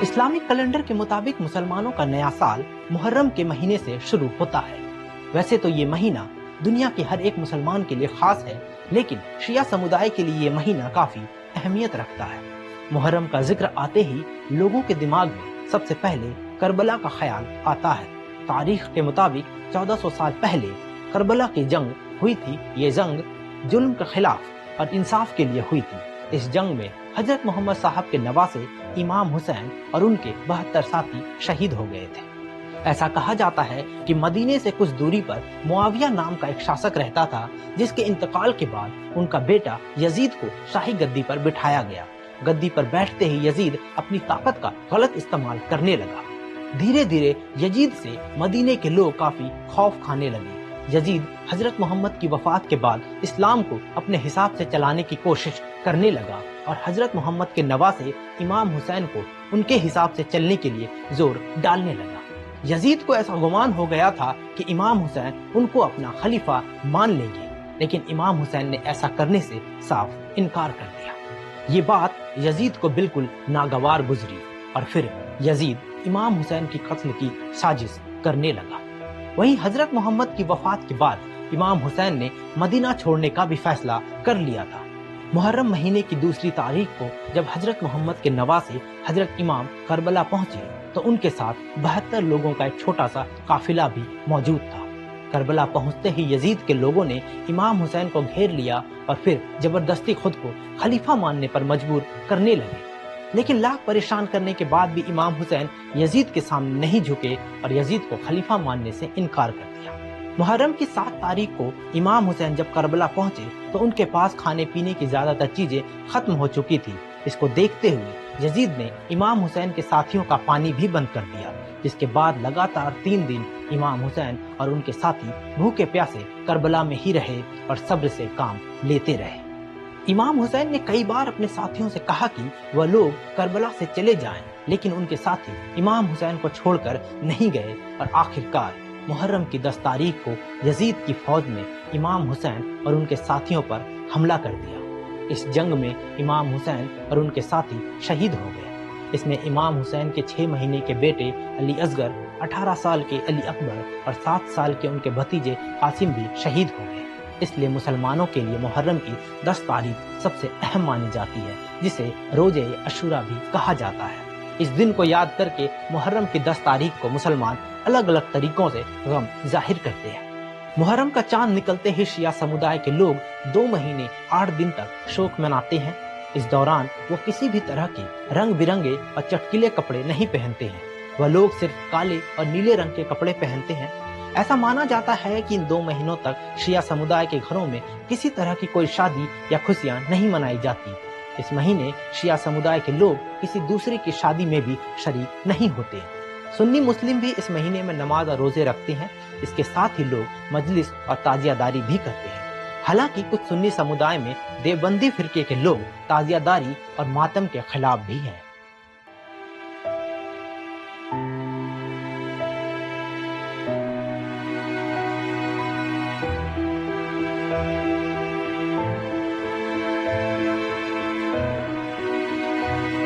Islamic calendar के मुताबिक मुसलमानों का नया साल मुहर्रम के महीने से शुरू होता है। वैसे तो ये महीना दुनिया के हर एक मुसलमान के लिए खास है, लेकिन शिया समुदाय के लिए ये महीना काफी अहमियत रखता है। मुहर्रम का जिक्र आते ही लोगों के दिमाग में सबसे पहले करबला का ख्याल आता है। तारीख के मुताबिक 1400 साल पहले करबला की जंग हुई थी। ये जंग जुल्म के खिलाफ और इंसाफ के लिए हुई थी। इस जंग में हजरत मोहम्मद साहब के नवासे इमाम हुसैन और उनके 72 साथी शहीद हो गए थे। ऐसा कहा जाता है कि मदीने से कुछ दूरी पर मुआविया नाम का एक शासक रहता था, जिसके इंतकाल के बाद उनका बेटा यजीद को शाही गद्दी पर बिठाया गया। गद्दी पर बैठते ही यजीद अपनी ताकत का गलत इस्तेमाल करने लगा। धीरे धीरे यजीद से मदीने के लोग काफी खौफ खाने लगे। यजीद हजरत मोहम्मद की वफात के बाद इस्लाम को अपने हिसाब से चलाने की कोशिश करने लगा और हजरत मोहम्मद के नवासे इमाम हुसैन को उनके हिसाब से चलने के लिए जोर डालने लगा। यजीद को ऐसा गुमान हो गया था कि इमाम हुसैन उनको अपना खलीफा मान लेंगे, लेकिन इमाम हुसैन ने ऐसा करने से साफ इनकार कर दिया। ये बात यजीद को बिल्कुल नागवार गुजरी और फिर यजीद इमाम हुसैन की कत्ल की साजिश करने लगा। वहीं हजरत मोहम्मद की वफात के बाद इमाम हुसैन ने मदीना छोड़ने का भी फैसला कर लिया था। मुहर्रम महीने की दूसरी तारीख को जब हजरत मोहम्मद के नवासे हजरत इमाम करबला पहुंचे तो उनके साथ 72 लोगों का एक छोटा सा काफिला भी मौजूद था। करबला पहुंचते ही यजीद के लोगों ने इमाम हुसैन को घेर लिया और फिर जबरदस्ती खुद को खलीफा मानने पर मजबूर करने लगे। लेकिन लाख परेशान करने के बाद भी इमाम हुसैन यजीद के सामने नहीं झुके और यजीद को खलीफा मानने से इनकार कर दिया। मुहर्रम की 7 तारीख को इमाम हुसैन जब करबला पहुंचे तो उनके पास खाने पीने की ज्यादातर चीजें खत्म हो चुकी थी। इसको देखते हुए यजीद ने इमाम हुसैन के साथियों का पानी भी बंद कर दिया, जिसके बाद लगातार 3 दिन इमाम हुसैन और उनके साथी भूखे प्यासे करबला में ही रहे और सब्र से काम लेते रहे। इमाम हुसैन ने कई बार अपने साथियों से कहा कि वह लोग करबला से चले जाएं, लेकिन उनके साथी इमाम हुसैन को छोड़कर नहीं गए और आखिरकार मुहर्रम की 10 तारीख को यजीद की फौज ने इमाम हुसैन और उनके साथियों पर हमला कर दिया। इस जंग में इमाम हुसैन और उनके साथी शहीद हो गए। इसमें इमाम हुसैन के 6 महीने के बेटे अली असगर, 18 साल के अली अकबर और 7 साल के उनके भतीजे कासिम भी शहीद हो गए। इसलिए मुसलमानों के लिए मुहर्रम की 10 तारीख सबसे अहम मानी जाती है, जिसे रोजे अशूरा भी कहा जाता है। इस दिन को याद करके मुहर्रम की 10 तारीख को मुसलमान अलग अलग तरीकों से गम जाहिर करते हैं। मुहर्रम का चांद निकलते ही शिया समुदाय के लोग 2 महीने 8 दिन तक शोक मनाते हैं। इस दौरान वो किसी भी तरह के रंग बिरंगे और चटकीले कपड़े नहीं पहनते हैं। वह लोग सिर्फ काले और नीले रंग के कपड़े पहनते हैं। ऐसा माना जाता है कि इन 2 महीनों तक शिया समुदाय के घरों में किसी तरह की कोई शादी या खुशियां नहीं मनाई जाती। इस महीने शिया समुदाय के लोग किसी दूसरे की शादी में भी शरीक नहीं होते। सुन्नी मुस्लिम भी इस महीने में नमाज और रोजे रखते हैं। इसके साथ ही लोग मजलिस और ताजियादारी भी करते हैं। हालांकि कुछ सुन्नी समुदाय में देवबंदी फिरके के लोग ताजियादारी और मातम के खिलाफ भी हैं।